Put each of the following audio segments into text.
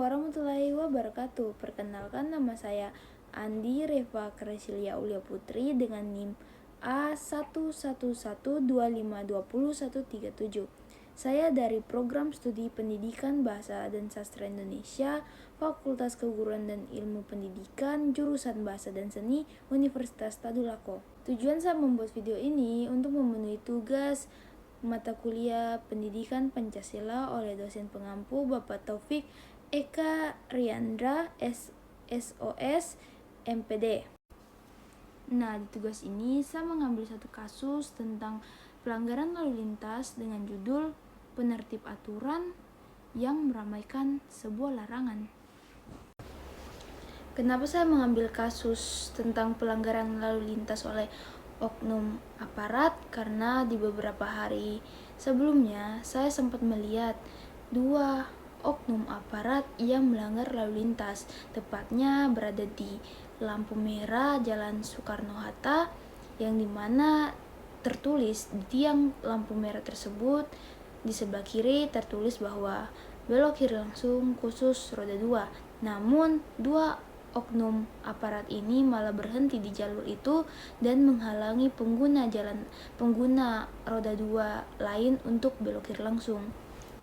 warahmatullahi wabarakatuh. Perkenalkan, nama saya Andi Reva Kresilia Ulia Putri dengan NIM A11125201137. Saya dari Program Studi Pendidikan Bahasa dan Sastra Indonesia, Fakultas Keguruan dan Ilmu Pendidikan, jurusan Bahasa dan Seni, Universitas Tadulako. Tujuan saya membuat video ini untuk memenuhi tugas mata kuliah Pendidikan Pancasila oleh dosen pengampu Bapak Taufik Eka Riandra SOS MPD. Nah, di tugas ini saya mengambil satu kasus tentang pelanggaran lalu lintas dengan judul penertib aturan yang meramaikan sebuah larangan. Kenapa saya mengambil kasus tentang pelanggaran lalu lintas oleh oknum aparat? Karena di beberapa hari sebelumnya saya sempat melihat dua oknum aparat yang melanggar lalu lintas, tepatnya berada di lampu merah Jalan Soekarno-Hatta, yang dimana tertulis di tiang lampu merah tersebut di sebelah kiri tertulis bahwa belok kiri langsung khusus roda 2. Namun dua oknum aparat ini malah berhenti di jalur itu dan menghalangi pengguna roda 2 lain untuk belok kiri langsung.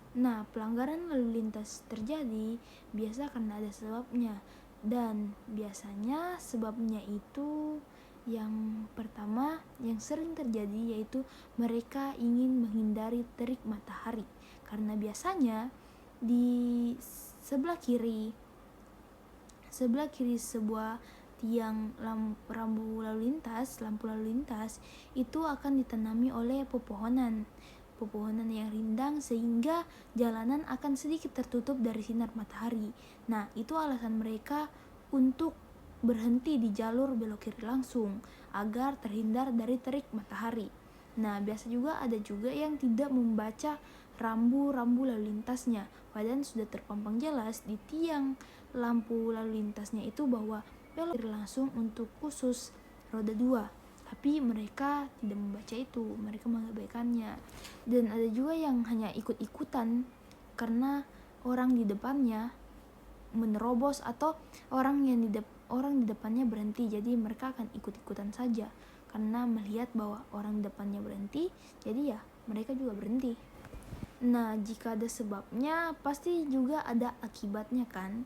Nah, pelanggaran lalu lintas terjadi biasa karena ada sebabnya, dan biasanya sebabnya itu yang pertama yang sering terjadi yaitu mereka ingin menghindari terik matahari, karena biasanya di sebelah kiri sebuah tiang lampu lalu lintas itu akan ditanami oleh pepohonan yang rindang, sehingga jalanan akan sedikit tertutup dari sinar matahari. Nah, itu alasan mereka untuk berhenti di jalur belok kiri langsung agar terhindar dari terik matahari. Nah, biasa juga ada juga yang tidak membaca rambu lalu lintasnya, padahal sudah terpampang jelas di tiang lampu lalu lintasnya itu bahwa belok kiri langsung untuk khusus roda 2. Tapi mereka tidak membaca itu, mereka mengabaikannya. Dan ada juga yang hanya ikut-ikutan karena orang di depannya menerobos atau orang di depannya berhenti, jadi mereka akan ikut-ikutan saja karena melihat bahwa orang di depannya berhenti, jadi ya mereka juga berhenti. Nah, jika ada sebabnya pasti juga ada akibatnya kan.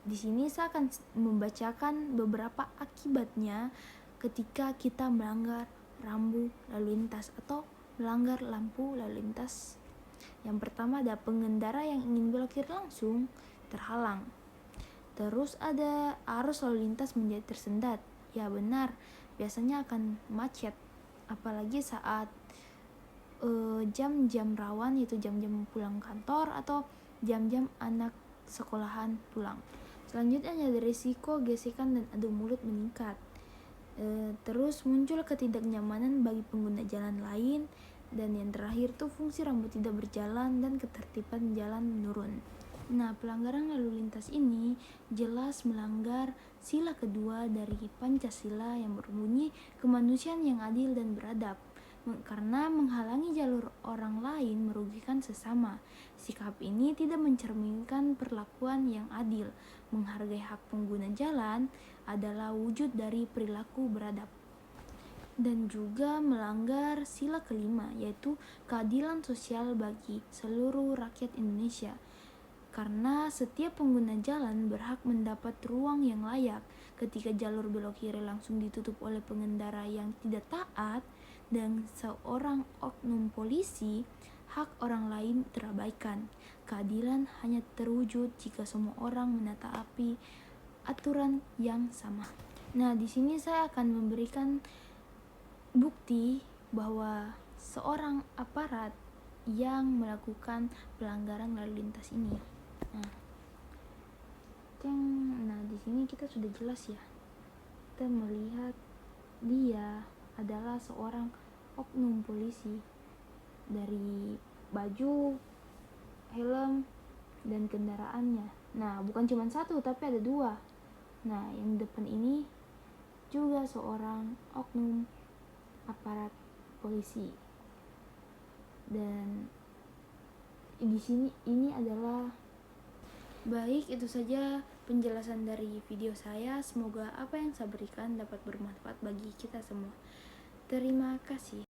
Di sini saya akan membacakan beberapa akibatnya ketika kita melanggar rambu lalu lintas atau melanggar lampu lalu lintas. Yang pertama ada pengendara yang ingin belok kiri langsung terhalang. Terus ada arus lalu lintas menjadi tersendat. Ya benar, biasanya akan macet, apalagi saat jam-jam rawan, yaitu jam-jam pulang kantor atau jam-jam anak sekolahan pulang. Selanjutnya ada risiko gesekan dan adu mulut meningkat. Terus muncul ketidaknyamanan bagi pengguna jalan lain, dan yang terakhir tuh fungsi rambu tidak berjalan dan ketertiban jalan menurun. Nah, pelanggaran lalu lintas ini jelas melanggar sila kedua dari Pancasila yang berbunyi kemanusiaan yang adil dan beradab, karena menghalangi jalur orang lain merugikan sesama. Sikap ini tidak mencerminkan perlakuan yang adil. Menghargai hak pengguna jalan adalah wujud dari perilaku beradab. Dan juga melanggar sila kelima, yaitu keadilan sosial bagi seluruh rakyat Indonesia, karena setiap pengguna jalan berhak mendapat ruang yang layak. Ketika jalur belok kiri langsung ditutup oleh pengendara yang tidak taat dan seorang oknum polisi, hak orang lain terabaikan. Keadilan hanya terwujud jika semua orang menataati aturan yang sama. Nah, di sini saya akan memberikan bukti bahwa seorang aparat yang melakukan pelanggaran lalu lintas ini. Nah, di sini kita sudah jelas ya. Kita melihat dia adalah seorang oknum polisi dari baju, helm, dan kendaraannya. Nah, bukan cuma satu tapi ada dua. Nah, yang depan ini juga seorang oknum aparat polisi. Dan di sini ini adalah Baik, itu saja penjelasan dari video saya. Semoga apa yang saya berikan dapat bermanfaat bagi kita semua. Terima kasih.